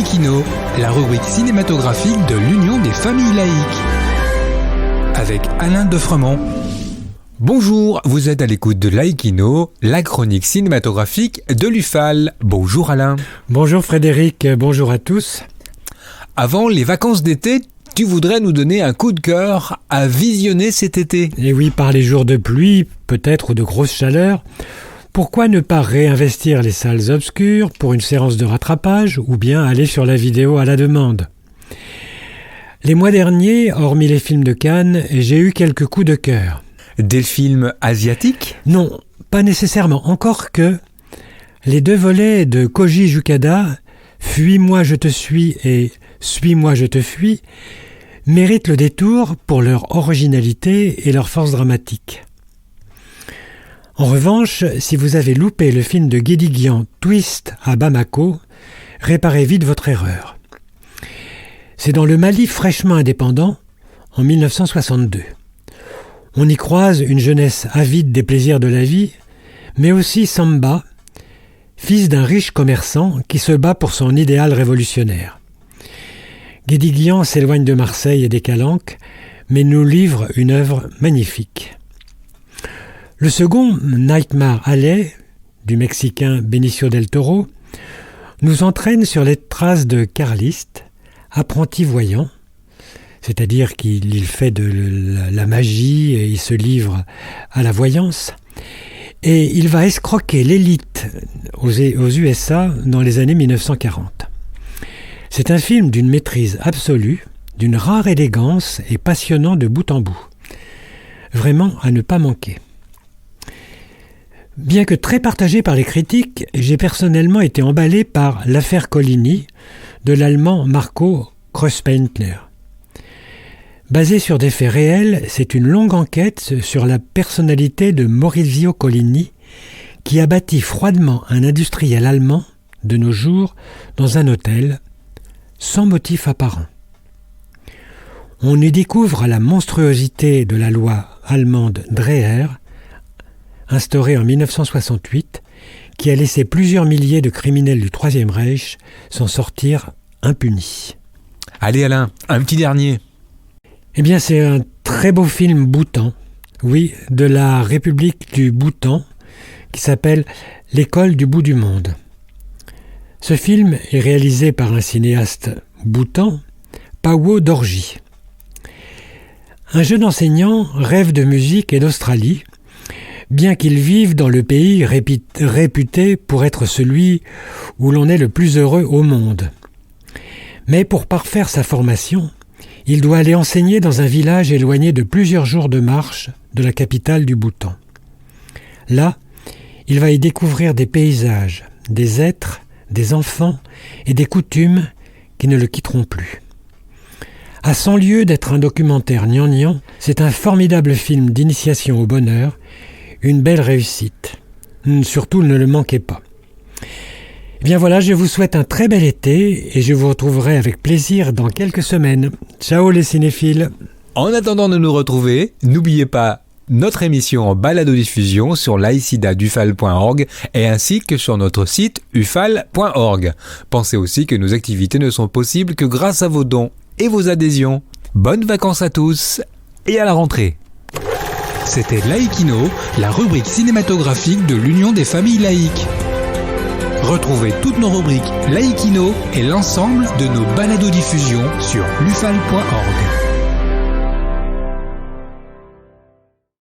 Laïkino, la rubrique cinématographique de l'Union des familles laïques. Avec Alain Defremont. Bonjour, vous êtes à l'écoute de Laïkino, la chronique cinématographique de l'UFAL. Bonjour Alain. Bonjour Frédéric, bonjour à tous. Avant les vacances d'été, tu voudrais nous donner un coup de cœur à visionner cet été. Et oui, par les jours de pluie, peut-être ou de grosse chaleur, pourquoi ne pas réinvestir les salles obscures pour une séance de rattrapage ou bien aller sur la vidéo à la demande ? Les mois derniers, hormis les films de Cannes, j'ai eu quelques coups de cœur. Des films asiatiques ? Non, pas nécessairement, encore que les deux volets de Koji Yukada, Fuis-moi je te suis et Suis-moi je te fuis, méritent le détour pour leur originalité et leur force dramatique. En revanche, si vous avez loupé le film de Guédiguian Twist à Bamako, réparez vite votre erreur. C'est dans le Mali fraîchement indépendant, en 1962. On y croise une jeunesse avide des plaisirs de la vie, mais aussi Samba, fils d'un riche commerçant qui se bat pour son idéal révolutionnaire. Guédiguian s'éloigne de Marseille et des Calanques, mais nous livre une œuvre magnifique. Le second, Nightmare Alley, du Mexicain Benicio del Toro, nous entraîne sur les traces de Carliste, apprenti voyant, c'est-à-dire qu'il fait de la magie et il se livre à la voyance, et il va escroquer l'élite aux USA dans les années 1940. C'est un film d'une maîtrise absolue, d'une rare élégance et passionnant de bout en bout. Vraiment à ne pas manquer. Bien que très partagé par les critiques, j'ai personnellement été emballé par L'affaire Collini de l'allemand Marco Kreuzpaintner. Basé sur des faits réels, c'est une longue enquête sur la personnalité de Maurizio Collini qui a bâti froidement un industriel allemand de nos jours dans un hôtel sans motif apparent. On y découvre la monstruosité de la loi allemande Dreher, instaurée en 1968, qui a laissé plusieurs milliers de criminels du Troisième Reich s'en sortir impunis. Allez Alain, un petit dernier. Eh bien, c'est un très beau film Bhoutan, oui, de la République du Bhoutan, qui s'appelle « L'école du bout du monde ». Ce film est réalisé par un cinéaste bhoutan, Pawo Dorji. Un jeune enseignant rêve de musique et d'Australie, bien qu'il vive dans le pays réputé pour être celui où l'on est le plus heureux au monde. Mais pour parfaire sa formation, il doit aller enseigner dans un village éloigné de plusieurs jours de marche de la capitale du Bhoutan. Là, il va y découvrir des paysages, des êtres, des enfants et des coutumes qui ne le quitteront plus. À 100 lieues d'être un documentaire gnangnan, c'est un formidable film d'initiation au bonheur, une belle réussite. Surtout, ne le manquez pas. Eh bien voilà, je vous souhaite un très bel été et je vous retrouverai avec plaisir dans quelques semaines. Ciao les cinéphiles. En attendant de nous retrouver, n'oubliez pas notre émission en balado-diffusion sur laicidadufal.org et ainsi que sur notre site ufal.org. Pensez aussi que nos activités ne sont possibles que grâce à vos dons et vos adhésions. Bonnes vacances à tous et à la rentrée. C'était Laïkino, la rubrique cinématographique de l'Union des familles laïques. Retrouvez toutes nos rubriques Laïkino et l'ensemble de nos balados-diffusions sur lufal.org.